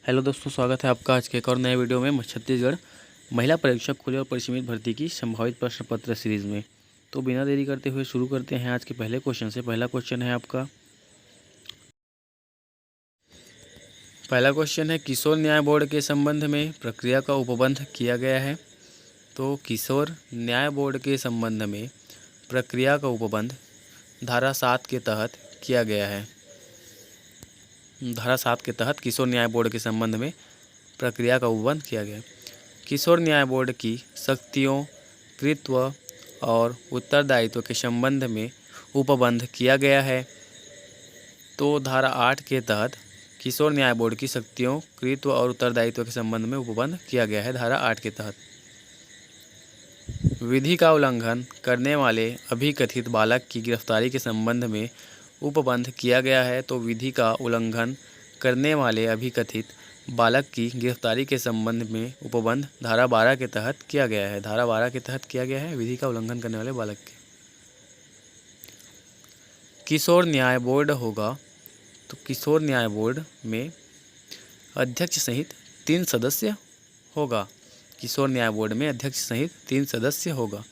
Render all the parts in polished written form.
Hello दोस्तों, स्वागत है आपका आज के एक और नए वीडियो में छत्तीसगढ़ महिला परीक्षक खुले और परिसीमित भर्ती की संभावित प्रश्न पत्र सीरीज़ में। तो बिना देरी करते हुए शुरू करते हैं आज के पहले क्वेश्चन से। पहला क्वेश्चन है किशोर न्याय बोर्ड के संबंध में प्रक्रिया का उपबंध किया गया है। तो किशोर न्याय बोर्ड के संबंध में प्रक्रिया का उपबंध धारा 7 के तहत किया गया है। धारा 7 के तहत किशोर न्याय बोर्ड के संबंध में प्रक्रिया का उपबंध किया गया है। किशोर न्याय बोर्ड की शक्तियों, कृत्व और उत्तरदायित्व के संबंध में उपबंध किया गया है। तो धारा 8 के तहत किशोर न्याय बोर्ड की शक्तियों, कृत्व और उत्तरदायित्व के संबंध में उपबंध किया गया है धारा 8 के तहत। विधि का उल्लंघन करने वाले अभिकथित बालक की गिरफ्तारी के संबंध में उपबंध किया गया है। तो विधि का उल्लंघन करने वाले अभिकथित बालक की गिरफ्तारी के संबंध में उपबंध धारा 12 के तहत किया गया है। धारा 12 के तहत किया गया है विधि का उल्लंघन करने वाले बालक के। किशोर न्याय बोर्ड होगा तो किशोर न्याय बोर्ड में अध्यक्ष सहित 3 सदस्य होगा। किशोर न्याय बोर्ड में अध्यक्ष सहित 3 सदस्य होगा।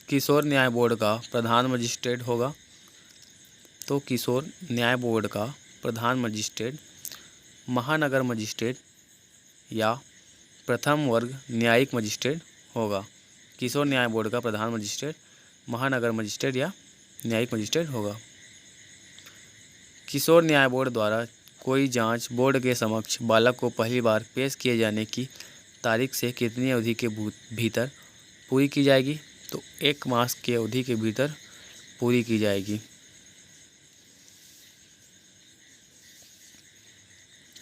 किशोर न्याय बोर्ड का प्रधान मजिस्ट्रेट होगा। तो किशोर न्याय बोर्ड का प्रधान मजिस्ट्रेट महानगर मजिस्ट्रेट या प्रथम वर्ग न्यायिक मजिस्ट्रेट होगा। किशोर न्याय बोर्ड का प्रधान मजिस्ट्रेट महानगर मजिस्ट्रेट या न्यायिक मजिस्ट्रेट होगा। किशोर न्याय बोर्ड द्वारा कोई जांच बोर्ड के समक्ष बालक को पहली बार पेश किए जाने की तारीख से कितनी अवधि के भीतर पूरी की जाएगी? तो 1 मास की अवधि के भीतर पूरी की जाएगी।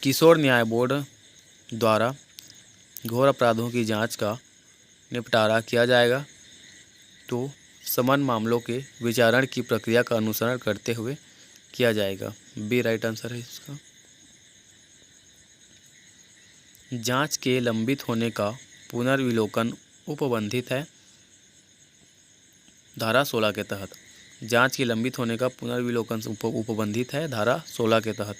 किशोर न्याय बोर्ड द्वारा घोर अपराधों की जांच का निपटारा किया जाएगा तो समान मामलों के विचारण की प्रक्रिया का अनुसरण करते हुए किया जाएगा। बी राइट आंसर है इसका। जांच के लंबित होने का पुनर्विलोकन उपबंधित है धारा 16 के तहत। जांच के लंबित होने का पुनर्विलोकन उपबंधित है धारा 16 के तहत।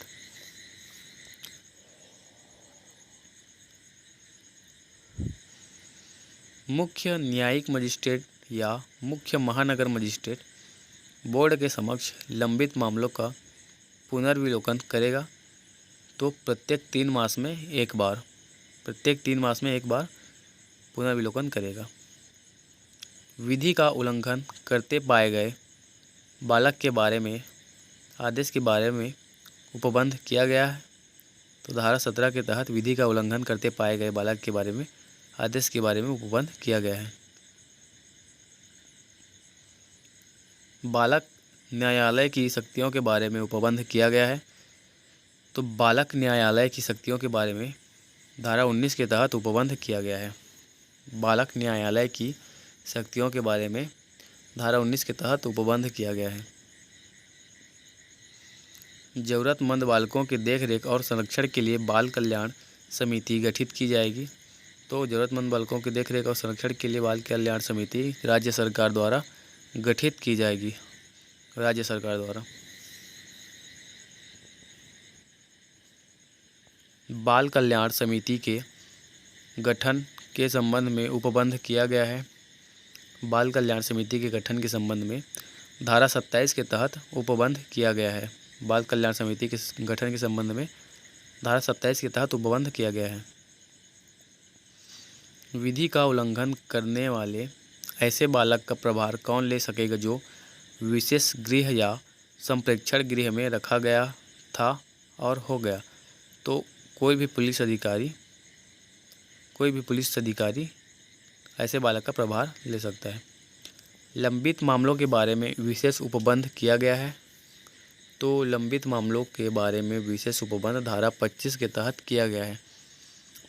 मुख्य न्यायिक मजिस्ट्रेट या मुख्य महानगर मजिस्ट्रेट बोर्ड के समक्ष लंबित मामलों का पुनर्विलोकन करेगा तो प्रत्येक 3 मास में एक बार पुनर्विलोकन करेगा। विधि का उल्लंघन करते पाए गए बालक के बारे में आदेश के बारे में उपबंध किया गया है। तो धारा 17 के तहत विधि का उल्लंघन करते पाए गए बालक के बारे में आदेश के बारे में उपबंध किया गया है। बालक न्यायालय की शक्तियों के बारे में उपबंध किया गया है। तो बालक न्यायालय की शक्तियों के बारे में धारा 19 के तहत उपबंध किया गया है। बालक न्यायालय की शक्तियों के बारे में धारा 19 के तहत उपबंध किया गया है। ज़रूरतमंद बालकों के देखरेख और संरक्षण के लिए बाल कल्याण समिति गठित की जाएगी। तो ज़रूरतमंद बालकों के देखरेख और संरक्षण के लिए बाल कल्याण समिति राज्य सरकार द्वारा गठित की जाएगी। राज्य सरकार द्वारा बाल कल्याण समिति के गठन के संबंध में उपबंध किया गया है। बाल कल्याण समिति के गठन के संबंध में धारा 27 के तहत उपबंध किया गया है। बाल कल्याण समिति के गठन के संबंध में धारा 27 के तहत उपबंध किया गया है। विधि का उल्लंघन करने वाले ऐसे बालक का प्रभार कौन ले सकेगा जो विशेष गृह या संप्रेक्षण गृह में रखा गया था और हो गया? तो कोई भी पुलिस अधिकारी ऐसे बालक का प्रभार ले सकता है। लंबित मामलों के बारे में विशेष उपबंध किया गया है। तो लंबित मामलों के बारे में विशेष उपबंध धारा 25 के तहत किया गया है।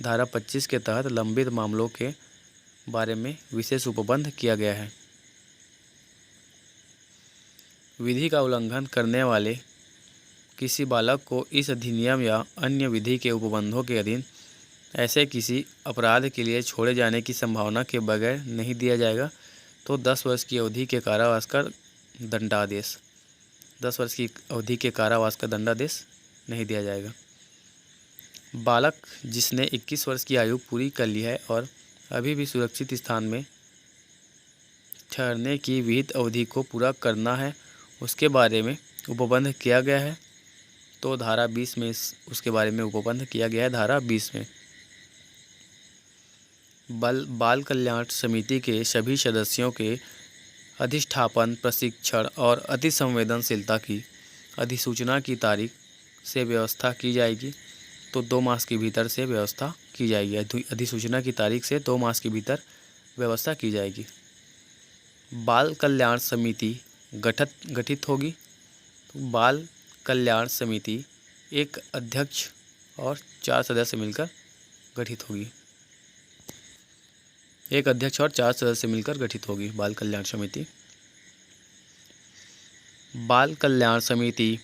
धारा 25 के तहत लंबित मामलों के बारे में विशेष उपबंध किया गया है। विधि का उल्लंघन करने वाले किसी बालक को इस अधिनियम या अन्य विधि के उपबंधों के अधीन ऐसे किसी अपराध के लिए छोड़े जाने की संभावना के बगैर नहीं दिया जाएगा। तो 10 वर्ष की अवधि के कारावास का दंडादेश 10 वर्ष की अवधि के कारावास का दंडादेश नहीं दिया जाएगा। बालक जिसने 21 वर्ष की आयु पूरी कर ली है और अभी भी सुरक्षित स्थान में ठहरने की विहित अवधि को पूरा करना है, उसके बारे में उपबंध किया गया है। तो धारा 20 में उसके बारे में उपबंध किया गया है। धारा 20 में बाल कल्याण समिति के सभी सदस्यों के अधिष्ठापन, प्रशिक्षण और अति संवेदनशीलता की अधिसूचना की तारीख से व्यवस्था की जाएगी। तो 2 मास के भीतर से व्यवस्था की जाएगी। अधिसूचना की तारीख से 2 मास के भीतर व्यवस्था की जाएगी। बाल कल्याण समिति गठित होगी। तो बाल कल्याण समिति एक अध्यक्ष और 4 सदस्य मिलकर गठित होगी। एक अध्यक्ष और 4 सदस्य मिलकर गठित होगी बाल कल्याण समिति। बाल कल्याण समिति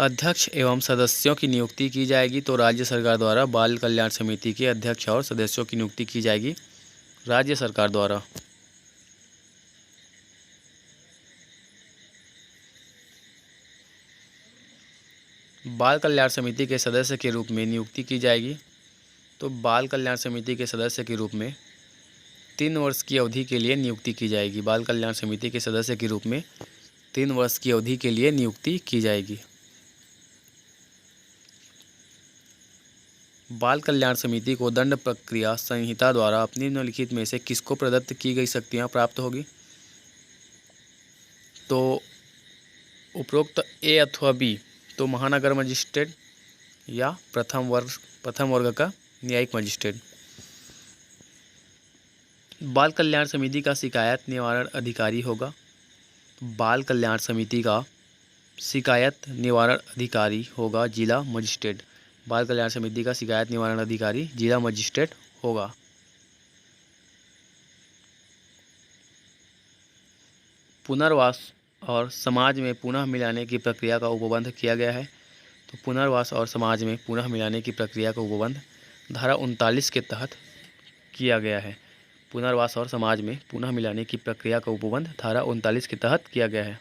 अध्यक्ष एवं सदस्यों की नियुक्ति की जाएगी। तो राज्य सरकार द्वारा बाल कल्याण समिति के अध्यक्ष और सदस्यों की नियुक्ति की जाएगी राज्य सरकार द्वारा। बाल कल्याण समिति के सदस्य के रूप में नियुक्ति की जाएगी। तो बाल कल्याण समिति के सदस्य के रूप में 3 वर्ष की अवधि के लिए नियुक्ति की जाएगी। बाल कल्याण समिति के सदस्य के रूप में 3 वर्ष की अवधि के लिए नियुक्ति की जाएगी। बाल कल्याण समिति को दंड प्रक्रिया संहिता द्वारा अपनी निम्नलिखित में से किसको प्रदत्त की गई शक्तियां प्राप्त होगी? तो उपरोक्त ए अथवा बी। तो महानगर मजिस्ट्रेट या प्रथम वर्ग का न्यायिक मजिस्ट्रेट। बाल कल्याण समिति का शिकायत निवारण अधिकारी होगा। बाल कल्याण समिति का शिकायत निवारण अधिकारी होगा जिला मजिस्ट्रेट। बाल कल्याण समिति का शिकायत निवारण अधिकारी जिला मजिस्ट्रेट होगा। पुनर्वास और समाज में पुनः मिलाने की प्रक्रिया का उपबंध किया गया है। तो पुनर्वास और समाज में पुनः मिलाने की प्रक्रिया का उपबंध धारा 39 के तहत किया गया है। पुनर्वास और समाज में पुनः मिलाने की प्रक्रिया का उपबंध धारा 39 के तहत किया गया है।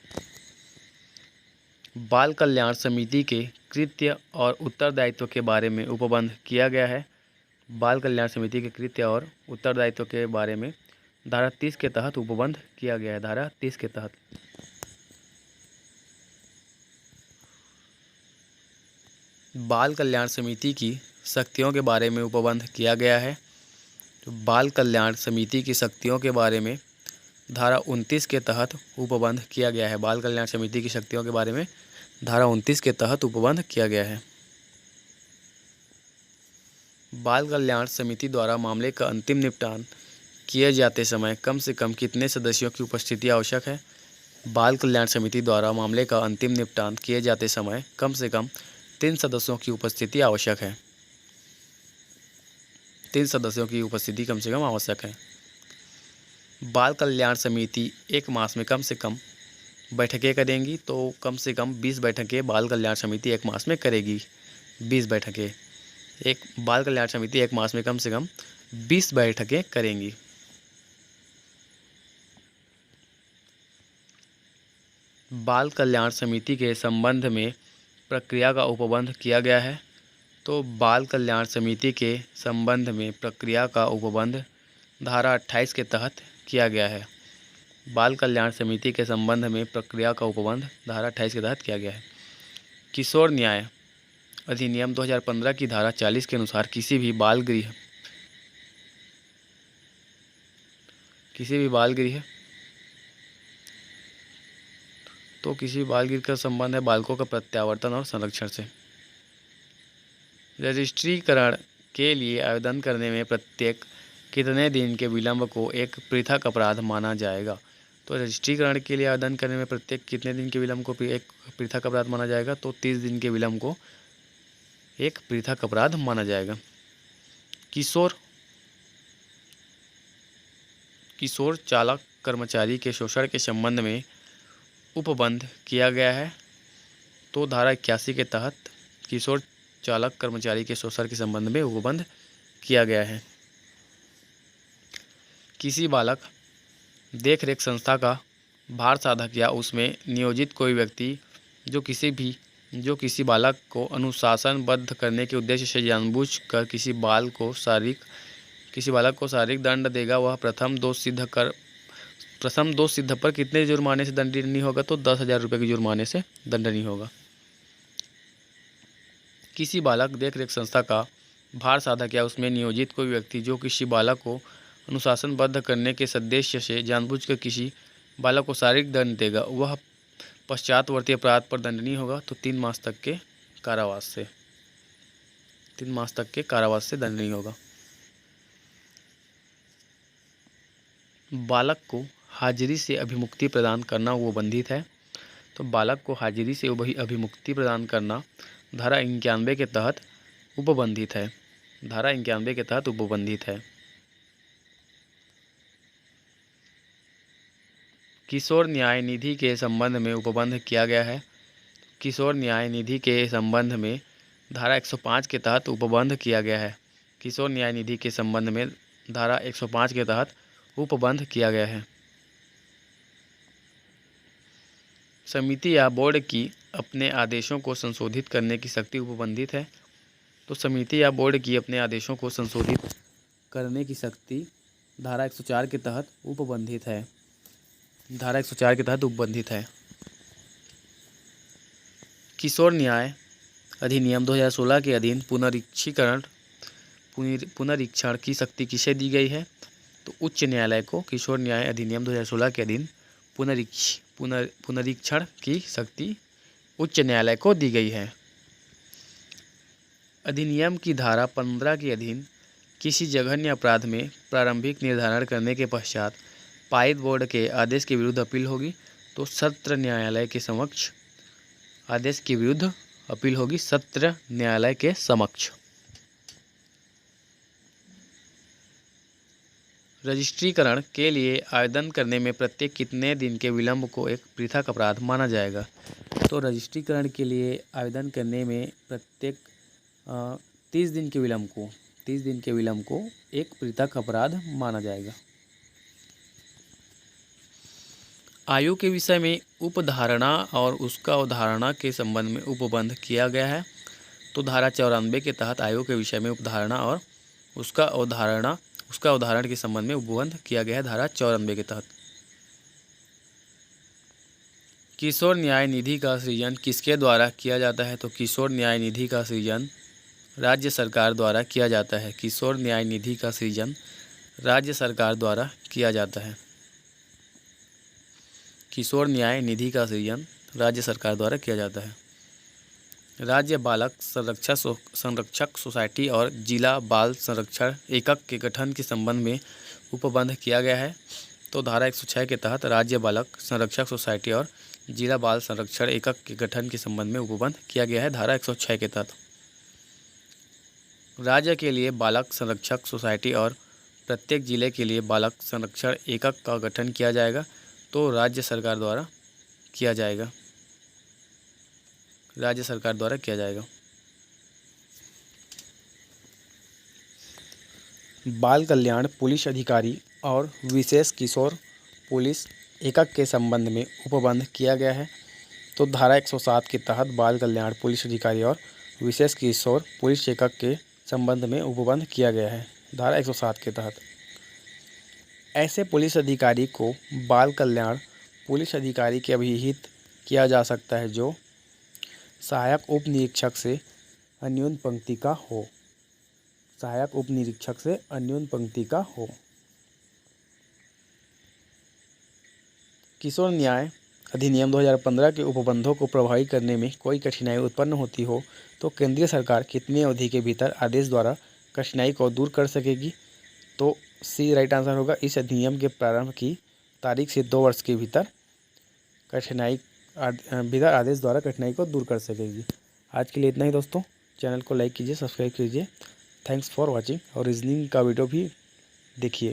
बाल कल्याण समिति के कृत्य और उत्तरदायित्व के बारे में उपबंध किया गया है। बाल कल्याण समिति के कृत्य और उत्तरदायित्व के बारे में धारा 30 के तहत उपबंध किया गया है। धारा 30 के तहत बाल कल्याण समिति की शक्तियों के बारे में उपबंध किया गया है। तो बाल कल्याण समिति की शक्तियों के बारे में धारा 29 के तहत उपबंध किया गया है। बाल कल्याण समिति की शक्तियों के बारे में धारा 29 के तहत उपबंध किया गया है। बाल कल्याण समिति द्वारा मामले का अंतिम निपटान किए जाते समय कम से कम कितने सदस्यों की उपस्थिति आवश्यक है? बाल कल्याण समिति द्वारा मामले का अंतिम निपटान किए जाते समय कम से कम 3 सदस्यों की उपस्थिति आवश्यक है। 3 सदस्यों की उपस्थिति कम से कम आवश्यक है। बाल कल्याण समिति 1 मास में कम से कम बैठकें करेंगी। तो कम से कम 20 बैठकें बाल कल्याण समिति 1 मास में करेगी। 20 बैठकें बाल कल्याण समिति 1 मास में कम से कम 20 बैठकें करेंगी। बाल कल्याण समिति के संबंध में प्रक्रिया का उपबंध किया गया है। तो बाल कल्याण समिति के संबंध में प्रक्रिया का उपबंध धारा 28 के तहत किया गया है। बाल कल्याण समिति के संबंध में प्रक्रिया का उपबंध धारा 28 के तहत किया गया है। किशोर न्याय अधिनियम 2015 की धारा 40 के अनुसार किसी भी बाल गृह का संबंध है बालकों का प्रत्यावर्तन और संरक्षण से। रजिस्ट्रीकरण के लिए आवेदन करने में प्रत्येक कितने दिन के विलंब को एक पृथक अपराध माना जाएगा? तो रजिस्ट्रीकरण के लिए आवेदन करने में प्रत्येक कितने दिन के विलंब को एक पृथक अपराध माना जाएगा? तो 30 दिन के विलंब को एक पृथक अपराध माना जाएगा। किशोर चालक कर्मचारी के शोषण के संबंध में उपबंध किया गया है। तो धारा 81 के तहत किशोर चालक कर्मचारी के शोषण के संबंध में उपबंध किया गया है। किसी बालक देखरेख संस्था का भार साधक या उसमें नियोजित कोई व्यक्ति जो किसी बालक को अनुशासनबद्ध करने के उद्देश्य से जानबूझकर किसी बालक को शारीरिक दंड देगा, वह प्रथम दोष सिद्ध पर कितने जुर्माने से दंडित नहीं होगा? तो 10,000 रुपये के जुर्माने से दंडनीय होगा। किसी बालक देखरेख संस्था का भार साधक या उसमें नियोजित कोई व्यक्ति जो किसी बालक को अनुशासनबद्ध करने के सद्देश्य से जानबूझकर किसी बालक को शारीरिक दंड देगा, वह पश्चातवर्ती अपराध पर दंडनीय होगा। तो 3 मास तक के कारावास से दंडनीय होगा। बालक को हाजिरी से अभिमुक्ति प्रदान करना उपबंधित है। तो बालक को हाजिरी से अभिमुक्ति प्रदान करना धारा 91 के तहत उपबंधित है। किशोर न्याय निधि के संबंध में उपबंध किया गया है। किशोर न्याय निधि के संबंध में धारा 105 के तहत उपबंध किया गया है। किशोर न्याय निधि के संबंध में धारा 105 के तहत उपबंध किया गया है। समिति या बोर्ड की अपने आदेशों को संशोधित करने की शक्ति उपबंधित है। तो समिति या बोर्ड की अपने आदेशों को संशोधित करने की शक्ति धारा 104 के तहत उपबंधित है। किशोर न्याय अधिनियम 2016 के अधीन पुनरीक्षण की शक्ति किसे दी गई है? तो उच्च न्यायालय को किशोर न्याय अधिनियम 2016 के अधीन पुनरीक्षण की शक्ति उच्च न्यायालय को दी गई है। अधिनियम की धारा 15 के अधीन किसी जघन्य अपराध में प्रारंभिक निर्धारण करने के पश्चात पायद बोर्ड के आदेश के विरुद्ध अपील होगी। तो सत्र न्यायालय के समक्ष आदेश के विरुद्ध अपील होगी। सत्र न्यायालय के समक्ष। रजिस्ट्रीकरण के लिए आवेदन करने में प्रत्येक कितने दिन के विलंब को एक पृथक अपराध माना जाएगा? तो रजिस्ट्रीकरण के लिए आवेदन करने में प्रत्येक 30 दिन के विलंब को एक पृथक अपराध माना जाएगा। आयु के विषय में उपधारणा और उसका अवधारणा के संबंध में उपबंध किया गया है। तो धारा 94 के तहत आयु के विषय में उपधारणा और उसका उदाहरण के संबंध में उपबंध किया गया है। धारा 94 के तहत। किशोर न्याय निधि का सृजन किसके द्वारा किया जाता है? तो किशोर न्याय निधि का सृजन राज्य सरकार द्वारा किया जाता है। किशोर न्याय निधि का सृजन राज्य सरकार द्वारा किया जाता है। किशोर न्याय निधि का सृजन राज्य सरकार द्वारा किया जाता है। राज्य बालक संरक्षक सोसाइटी और जिला बाल संरक्षण एकक के गठन के संबंध में उपबंध किया गया है। तो धारा 106 के तहत राज्य बालक संरक्षक सोसाइटी और जिला बाल संरक्षण एकक के गठन के संबंध में उपबंध किया गया है। धारा 106 के तहत राज्य के लिए बालक संरक्षक सोसाइटी और प्रत्येक जिले के लिए बालक संरक्षण एकक का गठन किया जाएगा। तो राज्य सरकार द्वारा किया जाएगा। बाल कल्याण पुलिस अधिकारी और विशेष किशोर पुलिस एकक के संबंध में उपबंध किया गया है। तो धारा 107 के तहत बाल कल्याण पुलिस अधिकारी और विशेष किशोर पुलिस एकक के संबंध में उपबंध किया गया है। धारा 107 के तहत ऐसे पुलिस अधिकारी को बाल कल्याण पुलिस अधिकारी के अभिहित किया जा सकता है जो सहायक उप निरीक्षक से अन्यून पंक्ति का हो। किशोर न्याय अधिनियम 2015 के उपबंधों को प्रभावी करने में कोई कठिनाई उत्पन्न होती हो तो केंद्रीय सरकार कितनी अवधि के भीतर आदेश द्वारा कठिनाई को दूर कर सकेगी? तो सी राइट आंसर होगा। इस अधिनियम के प्रारंभ की तारीख से 2 वर्ष के भीतर आदेश द्वारा कठिनाई को दूर कर सकेगी। आज के लिए इतना ही दोस्तों। चैनल को लाइक कीजिए, सब्सक्राइब कीजिए। थैंक्स फॉर वॉचिंग और रीजनिंग का वीडियो भी देखिए।